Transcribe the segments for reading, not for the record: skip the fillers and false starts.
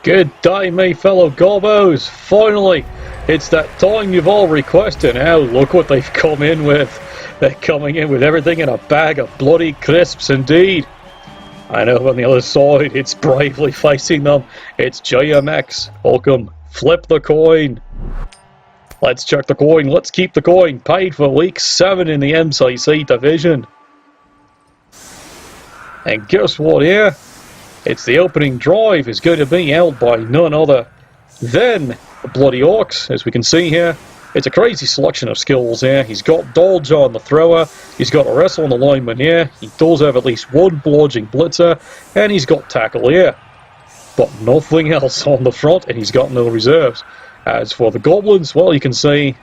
Good day, me fellow Gobbos. Finally, it's that time you've all requested. Now, look what they've come in with. They're coming in with everything in a bag of bloody crisps indeed. I know on the other side, it's bravely facing them. It's JMX. Welcome. Flip the coin. Let's check the coin. Let's keep the coin. Paid for week 7 in the MCC Division. And guess what here? It's the opening drive is going to be held by none other than the bloody Orcs, as we can see here. It's a crazy selection of skills here. He's got Dodge on the thrower, he's got a wrestle on the lineman here, he does have at least one blodging blitzer, and he's got tackle here. But nothing else on the front, and he's got no reserves. As for the Goblins, well, you can see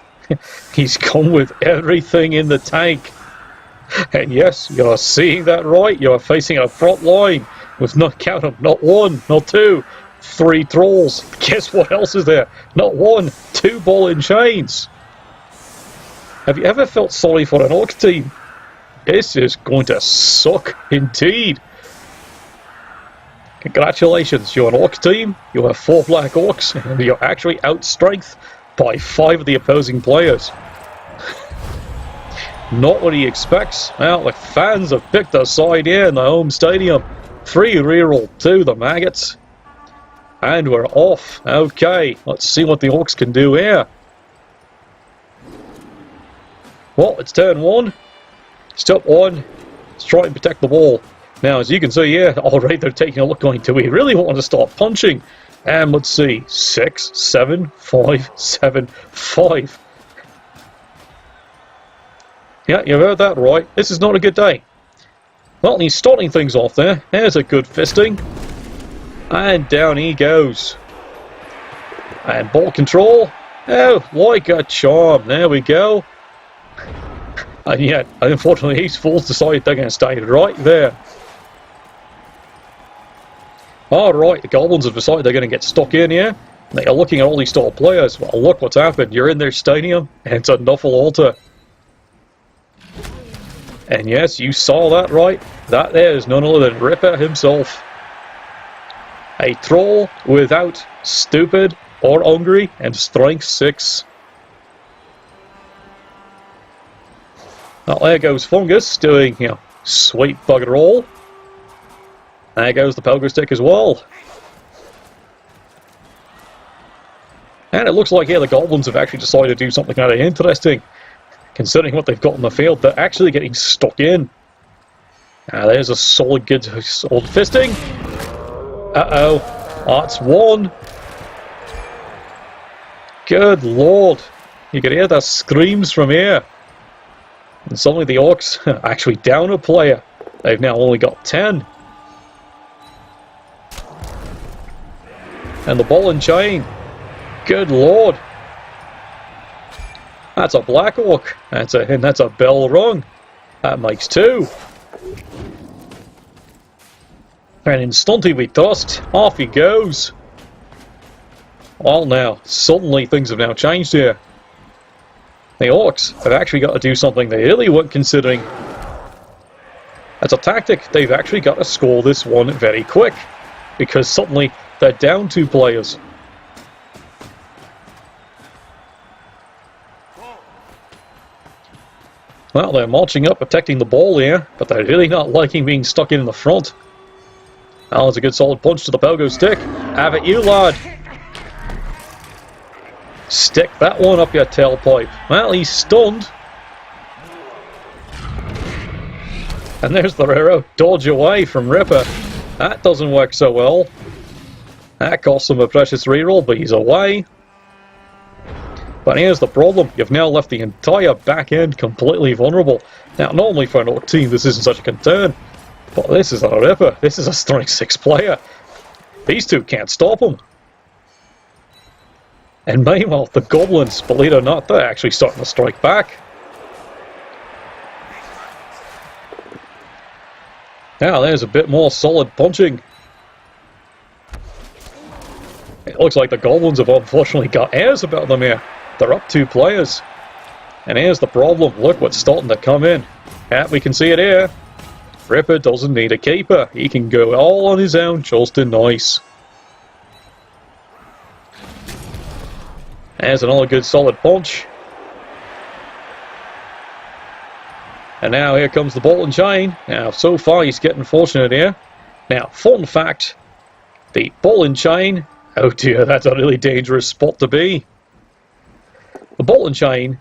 he's come with everything in the tank. And yes, you're seeing that right, you're facing a front line with not count them, not 1, not 2, 3 trolls. Guess what else is there? Not 1, 2 ball and chains. Have you ever felt sorry for an Orc team? This is going to suck indeed. Congratulations, you're an Orc team, you have 4 black Orcs, and you're actually outstrengthed by 5 of the opposing players. Not what he expects. Well, the fans have picked a side here in the home stadium. 3 reroll to the maggots. And we're off. Okay, let's see what the Orcs can do here. Well, it's turn 1. Step 1. Let's try and protect the ball. Now, as you can see here, already they're taking a look going, do we really want to start punching? And let's see. 6, 7, 5, 7, 5. Yeah, you heard that right. This is not a good day. Well, he's starting things off there. There's a good fisting. And down he goes. And ball control. Oh, like a charm. There we go. And yet, unfortunately, these fools decided they're going to stay right there. Alright, the Goblins have decided they're going to get stuck in here. They are looking at all these star players. Well, look what's happened. You're in their stadium, and it's a Nuffle altar. And yes, you saw that right. That there is none other than Ripper himself. A troll without stupid or hungry and strength 6. Well, there goes Fungus doing, sweet bugger roll. There goes the Pogo Stick as well. And it looks like here the Goblins have actually decided to do something kind of interesting. Considering what they've got in the field, they're actually getting stuck in. There's a solid good old fisting. Uh-oh. That's 1. Good lord. You can hear the screams from here. And suddenly the Orcs are actually down a player. They've now only got 10. And the ball and chain. Good lord. That's a black Orc. That's a bell rung. That makes 2. And in Stunty we trust. Off he goes. Well now, suddenly things have now changed here. The Orcs have actually got to do something they really weren't considering. As a tactic, they've actually got to score this one very quick. Because suddenly they're down 2 players. Well, they're marching up, protecting the ball here, but they're really not liking being stuck in the front. Well, it's a good solid punch to the Pogo Stick. Have it you, lad. Stick that one up your tailpipe. Well, he's stunned. And there's the Rero. Dodge away from Ripper. That doesn't work so well. That costs him a precious reroll, but he's away. But here's the problem, you've now left the entire back end completely vulnerable. Now, normally for an Orc team this isn't such a concern, but this is a Ripper, this is a strength 6 player. These 2 can't stop him. And meanwhile, the Goblins, believe it or not, they're actually starting to strike back. Now there's a bit more solid punching. It looks like the Goblins have unfortunately got airs about them here. They're up 2 players. And here's the problem. Look what's starting to come in. Yeah, we can see it here. Ripper doesn't need a keeper. He can go all on his own, just in nice. There's another good solid punch. And now here comes the ball and chain. Now, so far he's getting fortunate here. Now, fun fact, the ball and chain, oh dear, that's a really dangerous spot to be. The ball and chain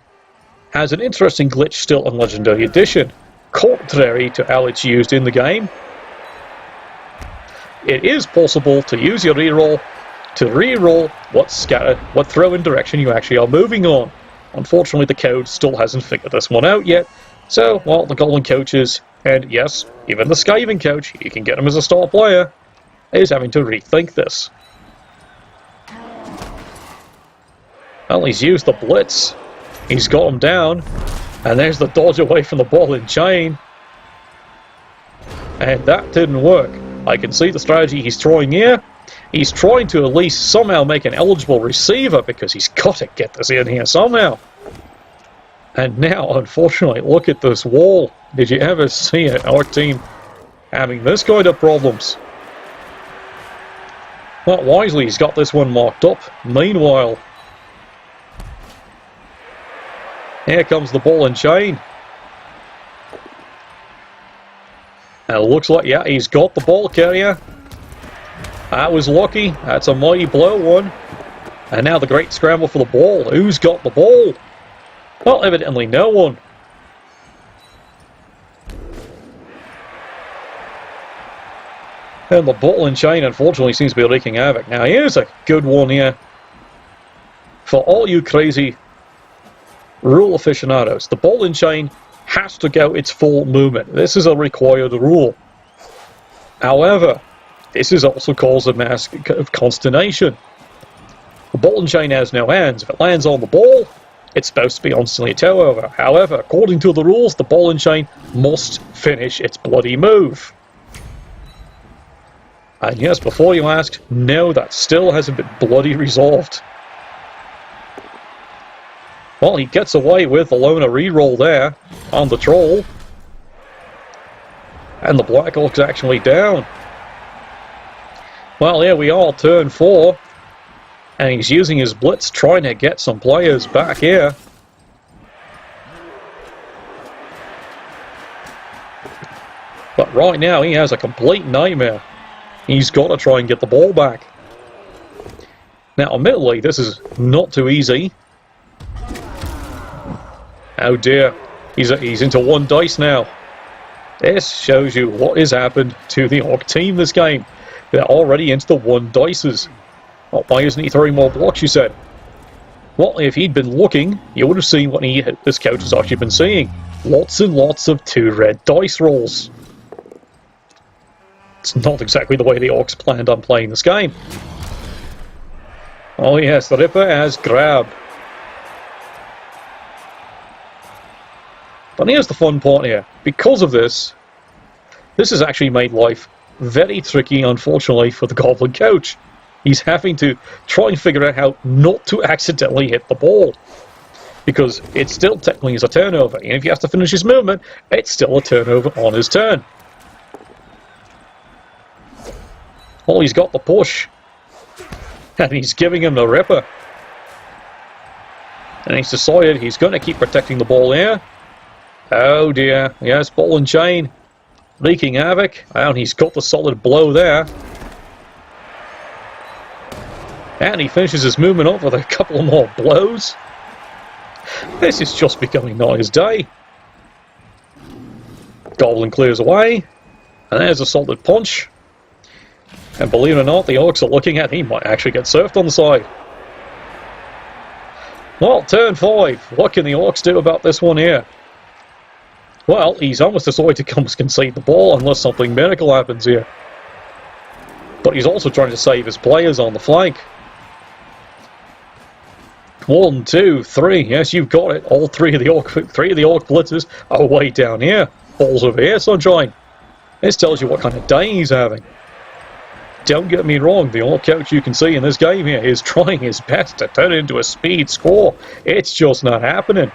has an interesting glitch still on Legendary Edition, contrary to how it's used in the game. It is possible to use your reroll to reroll what throw in direction you actually are moving on. Unfortunately, the code still hasn't figured this one out yet. So, well, the Goblin coaches, and yes, even the Skaven coach, you can get him as a star player, is having to rethink this. Well, he's used the blitz, he's got him down, and there's the dodge away from the ball and chain. And that didn't work. I can see the strategy he's trying here. He's trying to at least somehow make an eligible receiver because he's got to get this in here somehow. And now, unfortunately, look at this wall. Did you ever see an Orc team having this kind of problems? Well, wisely, he's got this one marked up. Meanwhile, here comes the ball and chain. And it looks like, yeah, he's got the ball carrier. That was lucky. That's a mighty blow one. And now the great scramble for the ball. Who's got the ball? Well, evidently no one. And the ball and chain, unfortunately, seems to be wreaking havoc. Now, here's a good one here. For all you crazy rule aficionados, the ball and chain has to go its full movement. This is a required rule. However, this is also caused a mass of consternation. The ball and chain has no hands. If it lands on the ball, it's supposed to be instantly a toe over. However, according to the rules, the ball and chain must finish its bloody move. And yes, before you ask, no, that still hasn't been bloody resolved. Well, he gets away with the loner reroll there on the troll. And the Black Orc's actually down. Well, here we are, turn 4. And he's using his blitz, trying to get some players back here. But right now, he has a complete nightmare. He's got to try and get the ball back. Now, admittedly, this is not too easy. Oh dear, he's into one dice now. This shows you what has happened to the Orc team this game. They're already into the one dices. Well, why isn't he throwing more blocks, you said? Well, if he'd been looking, you would have seen what this coach has actually been seeing. Lots and lots of 2 red dice rolls. It's not exactly the way the Orcs planned on playing this game. Oh yes, the Ripper has grab. But here's the fun part here. Because of this, this has actually made life very tricky, unfortunately, for the Goblin coach. He's having to try and figure out how not to accidentally hit the ball. Because it still technically is a turnover. And if he has to finish his movement, it's still a turnover on his turn. Well, he's got the push. And he's giving him the Ripper. And he's decided he's going to keep protecting the ball here. Oh dear. Yes, ball and chain. Wreaking havoc. And he's got the solid blow there. And he finishes his movement off with a couple more blows. This is just becoming not his day. Goblin clears away. And there's a solid punch. And believe it or not, the Orcs are looking at him. He might actually get surfed on the side. Well, turn 5. What can the Orcs do about this one here? Well, he's almost decided to come concede the ball unless something miracle happens here. But he's also trying to save his players on the flank. 1, 2, 3. Yes, you've got it. All three of the Orc blitzers are way down here. Balls over here, sunshine. This tells you what kind of day he's having. Don't get me wrong, the Orc coach you can see in this game here is trying his best to turn it into a speed score. It's just not happening.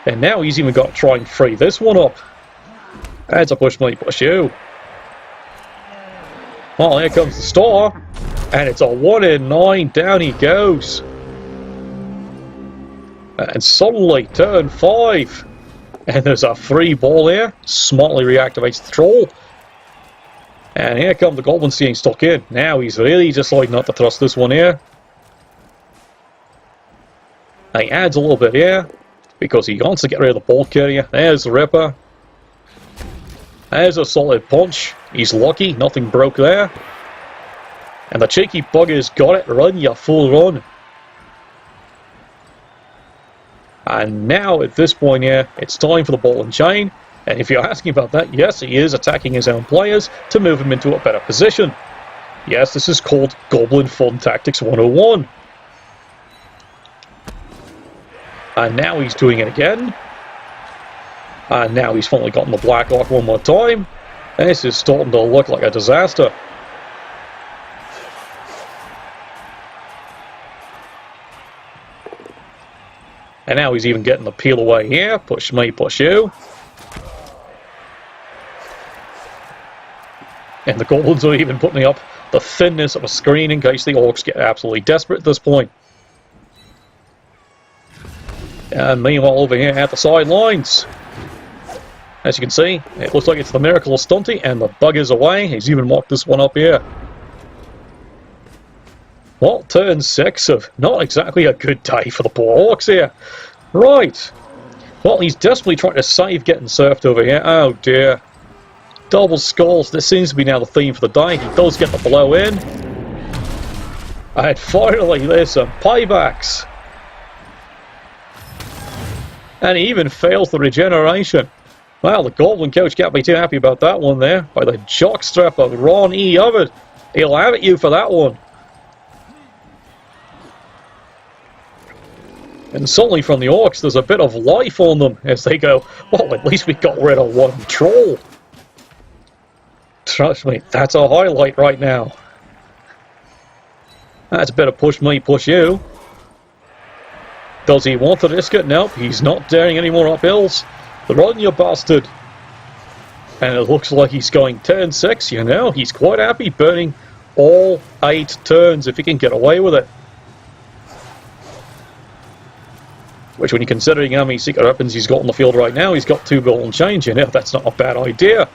And now he's even got to try and free this one up. That's a push me, push you. Well, here comes the star. And it's a 1 in 9. Down he goes. And suddenly, turn 5. And there's a free ball here. Smartly reactivates the troll. And here come the Goblins being stuck in. Now he's really decided not to thrust this one here. And he adds a little bit here. Because he wants to get rid of the ball carrier. There's the Ripper. There's a solid punch. He's lucky. Nothing broke there. And the cheeky bugger's got it. Run, you full run. And now at this point here, it's time for the ball and chain. And if you're asking about that, yes, he is attacking his own players to move him into a better position. Yes, this is called Goblin Fun Tactics 101. And now he's doing it again. And now he's finally gotten the Black Arc one more time. And this is starting to look like a disaster. And now he's even getting the peel away here. Push me, push you. And the Goblins are even putting up the thinness of a screen in case the Orcs get absolutely desperate at this point. And meanwhile over here at the sidelines, as you can see, it looks like it's the Miracle of Stunty, and the bug is away. He's even marked this one up here. Well, turn 6 of not exactly a good day for the poor Orcs here. Right. Well, he's desperately trying to save getting surfed over here. Oh dear. Double skulls. This seems to be now the theme for the day. He does get the blow in. And finally, there's some paybacks. And he even fails the regeneration. Well, the Goblin coach can't be too happy about that one there. By the jockstrap of Ron E. Hubbard. He'll have at you for that one. And suddenly from the Orcs, there's a bit of life on them as they go, well, at least we got rid of one troll. Trust me, that's a highlight right now. That's a bit of push me, push you. Does he want to risk it? Nope, he's not daring any more uphills. Run, you bastard. And it looks like he's going turn 6, you know. He's quite happy burning all 8 turns if he can get away with it. Which, when you're considering how many secret weapons he's got on the field right now, he's got 2 golden chains, you know. That's not a bad idea.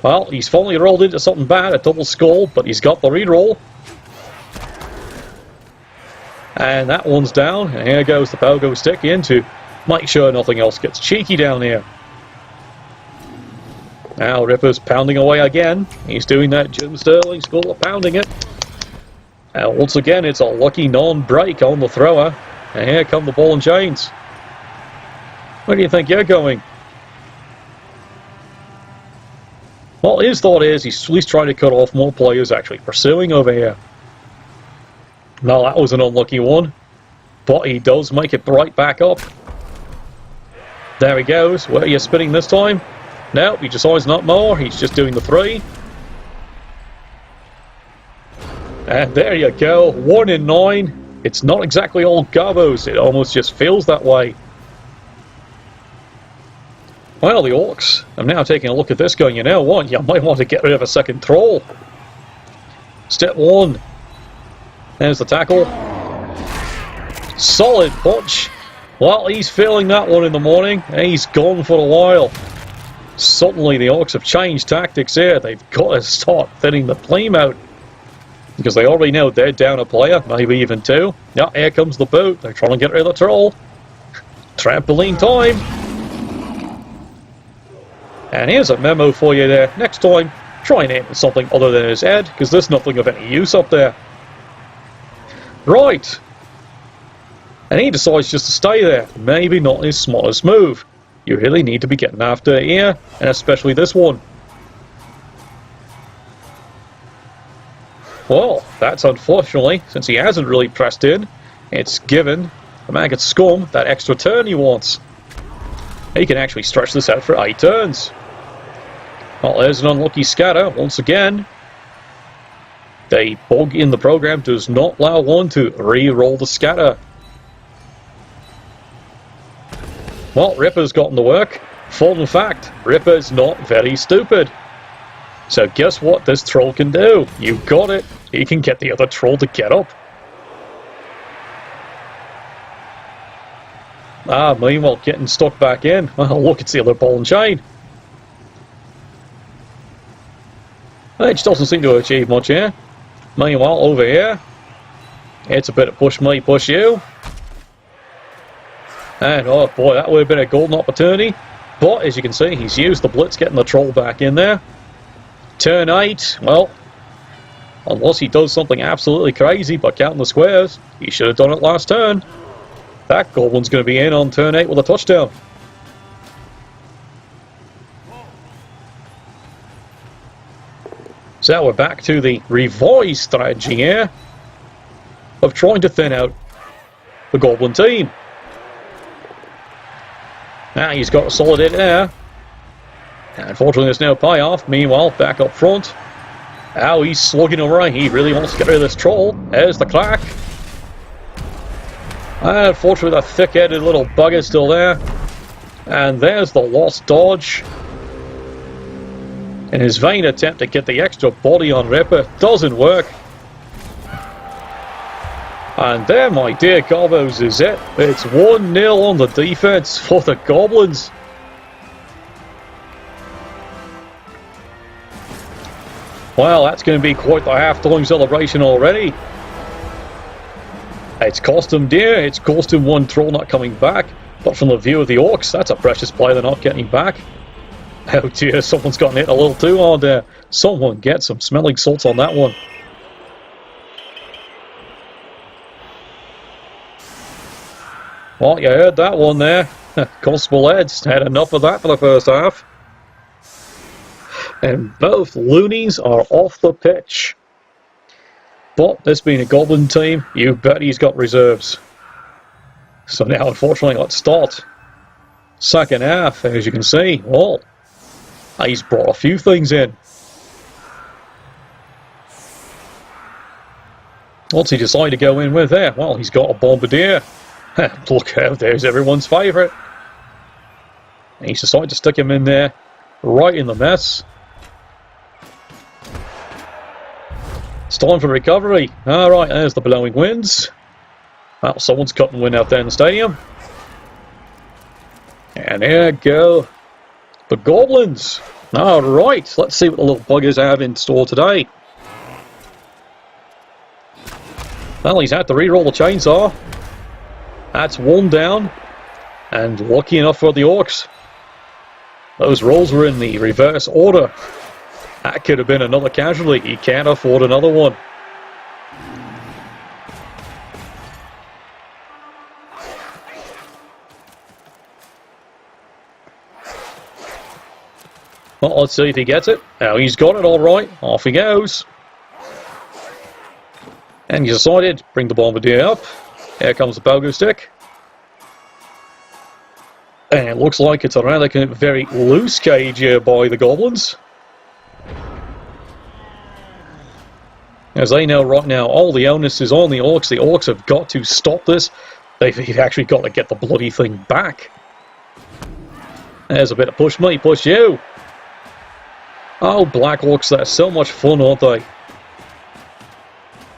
Well, he's finally rolled into something bad, a double skull, but he's got the reroll. And that one's down, and here goes the pogo stick in to make sure nothing else gets cheeky down here. Now Ripper's pounding away again. He's doing that Jim Sterling school of pounding it. And once again, it's a lucky non-break on the thrower. And here come the ball and chains. Where do you think you're going? Well, his thought is he's at least trying to cut off more players actually pursuing over here. No, that was an unlucky one. But he does make it right back up. There he goes. Where are you spinning this time? No, he decides not more. He's just doing the 3. And there you go. 1 in 9. It's not exactly all gobos. It almost just feels that way. Well, the Orcs, I'm now taking a look at this going, you know what? You might want to get rid of a second troll. Step 1. There's the tackle. Solid punch. Well, he's feeling that one in the morning. He's gone for a while. Suddenly the Orcs have changed tactics here. They've got to start thinning the flame out. Because they already know they're down a player, maybe even 2. Yeah, here comes the boot. They're trying to get rid of the troll. Trampoline time. And here's a memo for you there. Next time, try and aim at something other than his head, because there's nothing of any use up there. Right. And he decides just to stay there. Maybe not his smartest move. You really need to be getting after here, and especially this one. Well, that's unfortunately, since he hasn't really pressed in, it's given the maggot scum that extra turn he wants. He can actually stretch this out for 8 turns. Well, there's an unlucky scatter once again. The bug in the program does not allow one to re-roll the scatter. Well, Ripper's gotten to work. Fun fact, Ripper's not very stupid. So guess what this troll can do? You got it. He can get the other troll to get up. Meanwhile, getting stuck back in. Oh, look, it's the other ball and chain. It just doesn't seem to achieve much here. Meanwhile, over here, it's a bit of push me, push you. And oh boy, that would have been a golden opportunity. But as you can see, he's used the blitz, getting the troll back in there. Turn 8, well, unless he does something absolutely crazy by counting the squares, he should have done it last turn. That Goblin's going to be in on turn 8 with a touchdown. So we're back to the revised strategy here of trying to thin out the Goblin team. Now he's got a solid hit there. Unfortunately, there's no payoff. Meanwhile, back up front. Now he's slugging away. He really wants to get rid of this troll. There's the crack. And unfortunately, that thick-headed little bugger's still there. And there's the lost dodge. In his vain attempt to get the extra body on Ripper, doesn't work. And there, my dear Gobos, is it. It's 1-0 on the defense for the Goblins. Well, that's going to be quite the half-time celebration already. It's cost him dear. It's cost him one troll not coming back. But from the view of the Orcs, that's a precious play they're not getting back. Oh dear, someone's gotten hit a little too hard there. Someone get some smelling salts on that one. Well, you heard that one there. Constable Ed's had enough of that for the first half. And both loonies are off the pitch. But this being a Goblin team, you bet he's got reserves. So now, unfortunately, let's start. Second half, as you can see, well, he's brought a few things in. What's he decide to go in with there? Well, he's got a Bombardier. Look out, there's everyone's favourite. And he's decided to stick him in there, right in the mess. It's time for recovery. Alright, there's the blowing winds. Well, someone's cutting wind out there in the stadium. And there go the Goblins. Alright, let's see what the little buggers have in store today. Well, he's had to re-roll the chainsaw. That's one down. And lucky enough for the Orcs, those rolls were in the reverse order. That could have been another casualty. He can't afford another one. Well, let's see if he gets it. Now he's got it all right. Off he goes. And he's decided to bring the Bombardier up. Here comes the pogo stick. And it looks like it's a rather very loose cage here by the Goblins. As they know right now, all the onus is on the Orcs. The Orcs have got to stop this. They've actually got to get the bloody thing back. There's a bit of push me, push you. Oh, Black Orcs, they're so much fun, aren't they?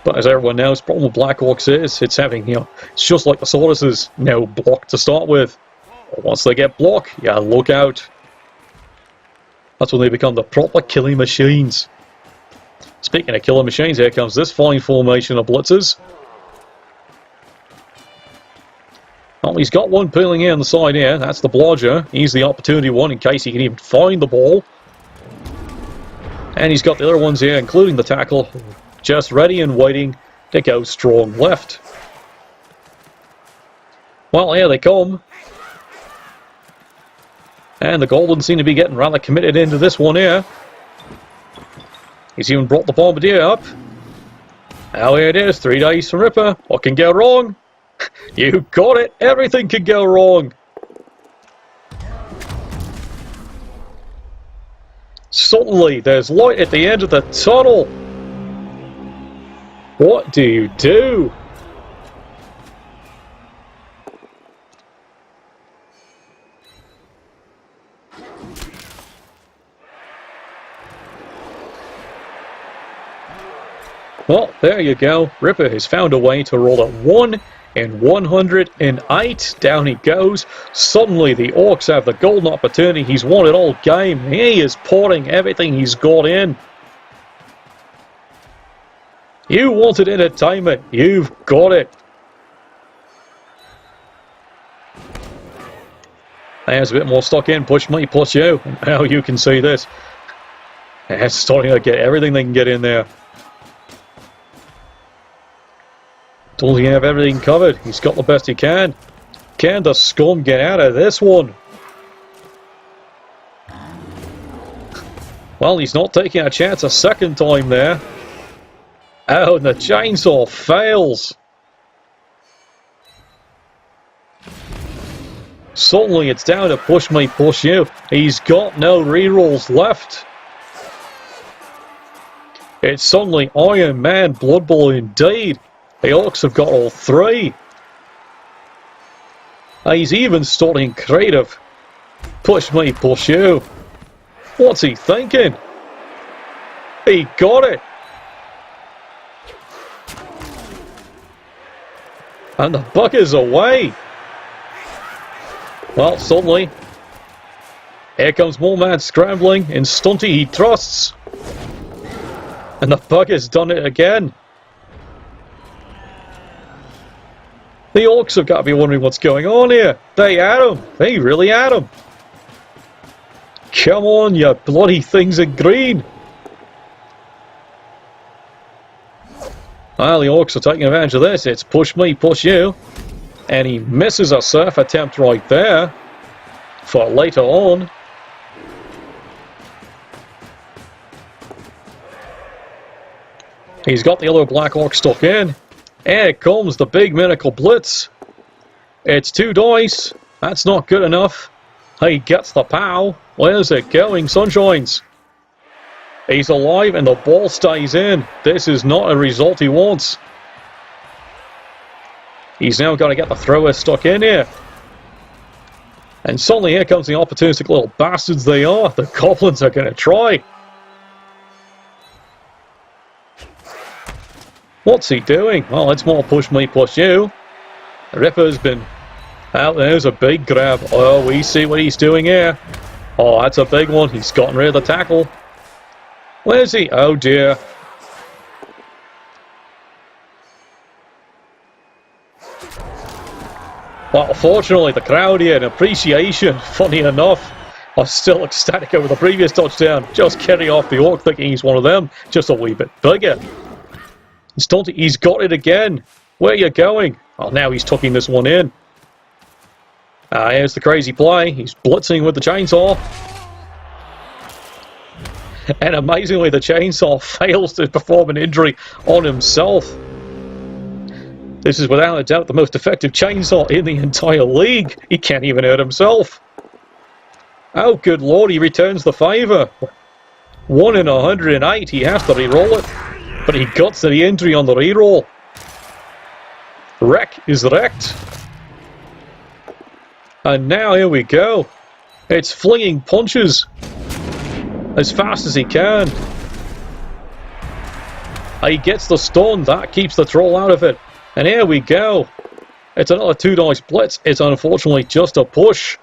But as everyone knows, the problem with Black Orcs is it's having, it's just like the Sauruses, no block to start with. But once they get block, yeah, look out. That's when they become the proper killing machines. Speaking of killer machines, here comes this fine formation of blitzers. Well, he's got one peeling in on the side here. That's the blodger. He's the opportunity one in case he can even find the ball. And he's got the other ones here, including the tackle, just ready and waiting to go strong left. Well, here they come. And the Goblins seem to be getting rather committed into this one here. He's even brought the Bombardier up. Now here it is, 3 days for Ripper. What can go wrong? You got it, everything can go wrong. Suddenly, there's light at the end of the tunnel. What do you do? Well, there you go. Ripper has found a way to roll a 1 in 108. Down he goes. Suddenly the Orcs have the golden opportunity. He's won it all game. He is pouring everything he's got in. You wanted entertainment. You've got it. There's a bit more stock in. Push me, push you. Now you can see this. It's starting to get everything they can get in there. Doesn't have everything covered. He's got the best he can. Can the scum get out of this one? Well, he's not taking a chance a second time there. Oh, and the chainsaw fails. Suddenly it's down to push me, push you. He's got no rerolls left. It's suddenly Iron Man Blood Bowl indeed. The Orcs have got all three. He's even starting creative. Push me, push you. What's he thinking? He got it. And the buck is away. Well, suddenly, here comes more man scrambling. In Stunty he trusts. And the bug has done it again. The Orcs have got to be wondering what's going on here. They had him. They really had him. Come on, you bloody things in green. Well, the Orcs are taking advantage of this. It's push me, push you. And he misses a surf attempt right there. For later on. He's got the other Black Orc stuck in. Here comes the big miracle blitz. It's 2 dice. That's not good enough. He gets the pow. Where's it going, Sunshines? He's alive and the ball stays in. This is not a result he wants. He's now got to get the thrower stuck in here. And suddenly here comes the opportunistic little bastards they are. The Goblins are going to try. What's he doing? Well, it's more push me, push you. The Ripper's been out. There's a big grab. Oh, we see what he's doing here. Oh, that's a big one. He's gotten rid of the tackle. Where's he? Oh, dear. Well, fortunately, the crowd here in appreciation, funny enough, are still ecstatic over the previous touchdown. Just carry off the Orc thinking he's one of them, just a wee bit bigger. He's got it again. Where are you going? Well, now he's tucking this one in. Here's the crazy play. He's blitzing with the chainsaw. And amazingly, the chainsaw fails to perform an injury on himself. This is without a doubt the most effective chainsaw in the entire league. He can't even hurt himself. Oh, good lord, he returns the favour. 1 in 108, he has to re-roll it. But he got to the injury on the reroll. Wreck is wrecked. And now here we go. It's flinging punches as fast as he can. He gets the stun. That keeps the troll out of it. And here we go. It's another 2 dice blitz. It's unfortunately just a push.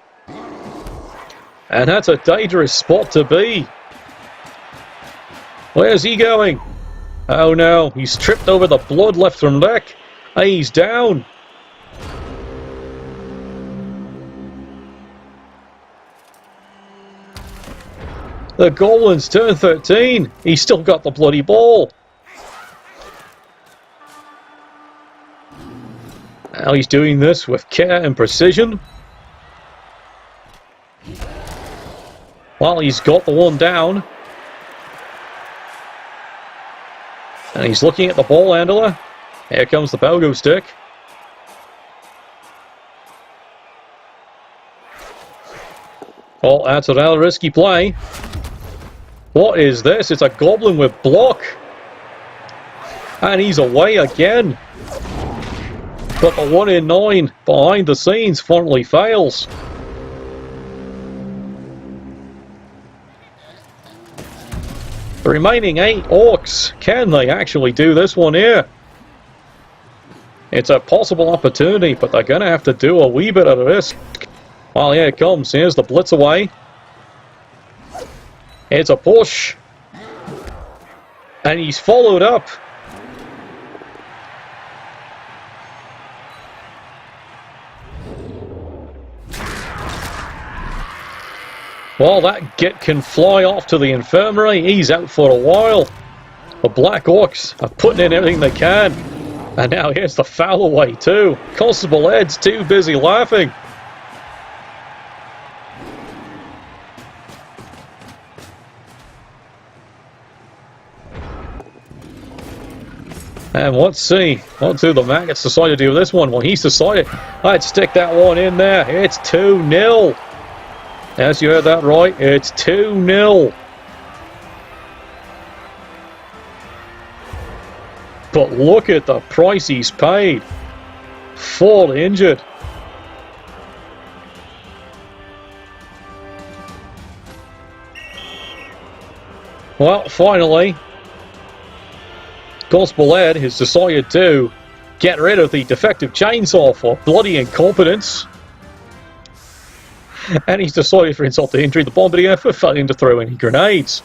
And that's a dangerous spot to be. Where's he going? Oh no, he's tripped over the blood left from neck. He's down. The Goblins turn 13. He's still got the bloody ball. Now he's doing this with care and precision. Well, he's got the one down. And he's looking at the ball handler. Here comes the pogo stick. Oh, that's a rather risky play. What is this? It's a Goblin with block. And he's away again. But the 1 in 9 behind the scenes finally fails. The remaining 8 Orcs, can they actually do this one here? It's a possible opportunity, but they're going to have to do a wee bit of risk. Well, here it comes. Here's the blitz away. It's a push. And he's followed up. Well, that git can fly off to the infirmary. He's out for a while. The Black Orcs are putting in everything they can. And now here's the foul away too. Constable Ed's too busy laughing. And let's see. What do the Maggots decide to do with this one? Well, he's decided, let's stick that one in there. It's 2-0. Yes, you heard that right. It's 2-0. But look at the price he's paid. 4 injured. Well, finally, Constable Ed has decided to get rid of the defective chainsaw for bloody incompetence. And he's decided for insult to injury the bombardier for failing to throw any grenades.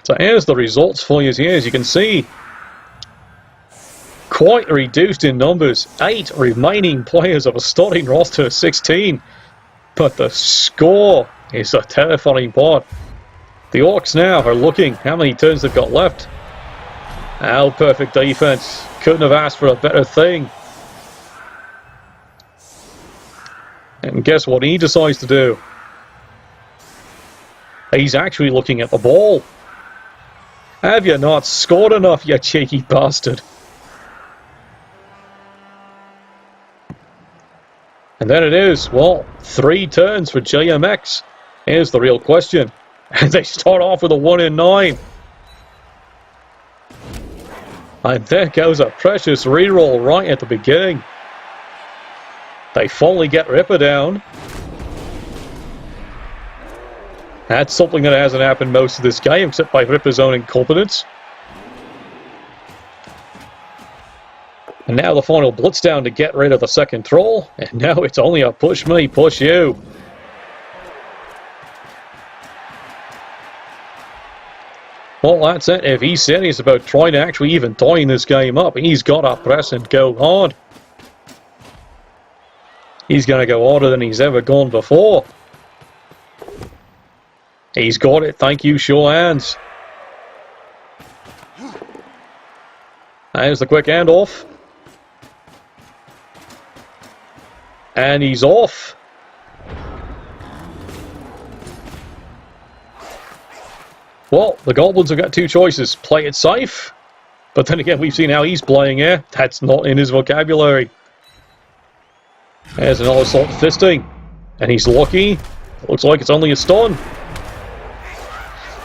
So here's the results for you here. As you can see, quite reduced in numbers. 8 remaining players of a starting roster of 16. But the score is a terrifying part. The Orcs now are looking how many turns they've got left. Oh, perfect defense. Couldn't have asked for a better thing. And guess what he decides to do? He's actually looking at the ball. Have you not scored enough, you cheeky bastard? And then it is, well, 3 turns for JMX. Here's the real question. And they start off with a 1 in 9. And there goes a precious reroll right at the beginning. They finally get Ripper down. That's something that hasn't happened most of this game, except by Ripper's own incompetence. And now the final blitz down to get rid of the second troll. And now it's only a push me, push you. Well, that's it. If he's serious about trying to actually even tying this game up, he's got to press and go hard. He's going to go harder than he's ever gone before. He's got it. Thank you, sure hands. There's the quick handoff. And he's off. Well, the Goblins have got 2 choices. Play it safe. But then again, we've seen how he's playing here. That's not in his vocabulary. There's another assault fisting. And he's lucky. It looks like it's only a stun.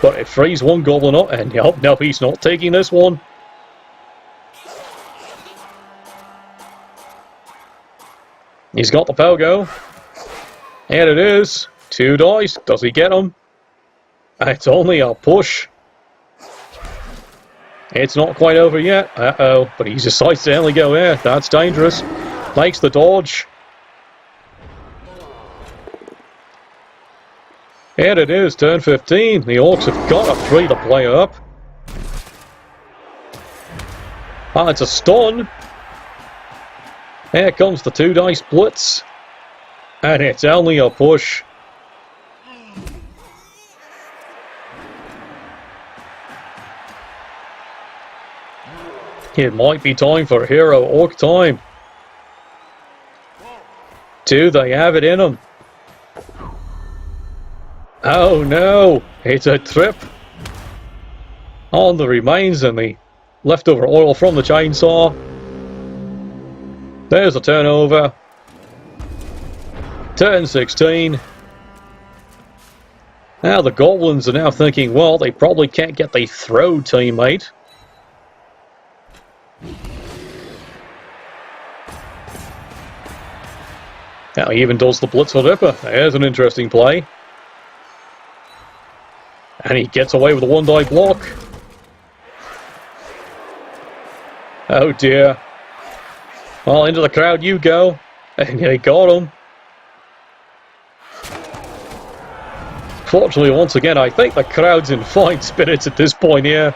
But it frees one Goblin up. And no, he's not taking this one. He's got the pogo. And it is. 2 dice. Does he get them? It's only a push. It's not quite over yet. Uh-oh. But he decides to only go there. That's dangerous. Makes the dodge. And it is turn 15. The Orcs have got to free the player up. Ah, it's a stun. Here comes the 2 dice blitz. And it's only a push. It might be time for Hero Orc time. Do they have it in them? Oh no! It's a trip on the remains and the leftover oil from the chainsaw. There's a turnover. Turn 16. Now the Goblins are now thinking, well, they probably can't get the throw teammate. Now he even does the blitz for Ripper. There's an interesting play. And he gets away with a one-die block. Oh dear. Well, into the crowd you go. And they got him. Fortunately, once again, I think the crowd's in fine spirits at this point here.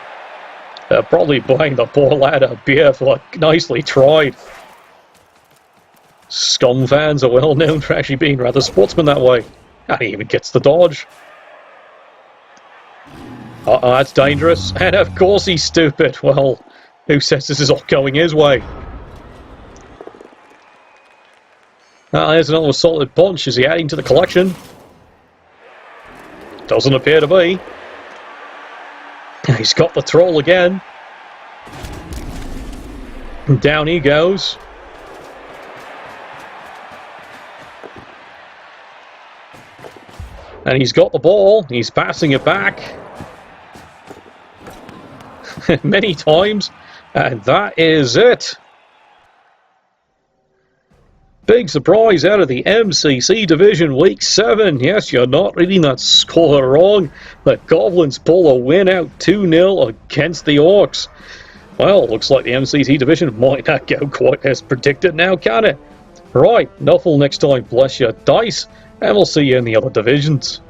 They're probably buying the poor lad a beer for like, nicely tried. Scum fans are well known for actually being rather sportsmen that way. And he even gets the dodge. Uh-oh, that's dangerous. And of course he's stupid. Well, who says this is all going his way? There's another solid punch. Is he adding to the collection? Doesn't appear to be. He's got the troll again. And down he goes. And he's got the ball. He's passing it back. Many times. And that is it. Big surprise out of the MCC Division Week 7. Yes, you're not reading that score wrong. The Goblins pull a win out 2-0 against the Orcs. Well, looks like the MCC Division might not go quite as predicted now, can it? Right, enough till next time. Bless your dice, and we'll see you in the other divisions.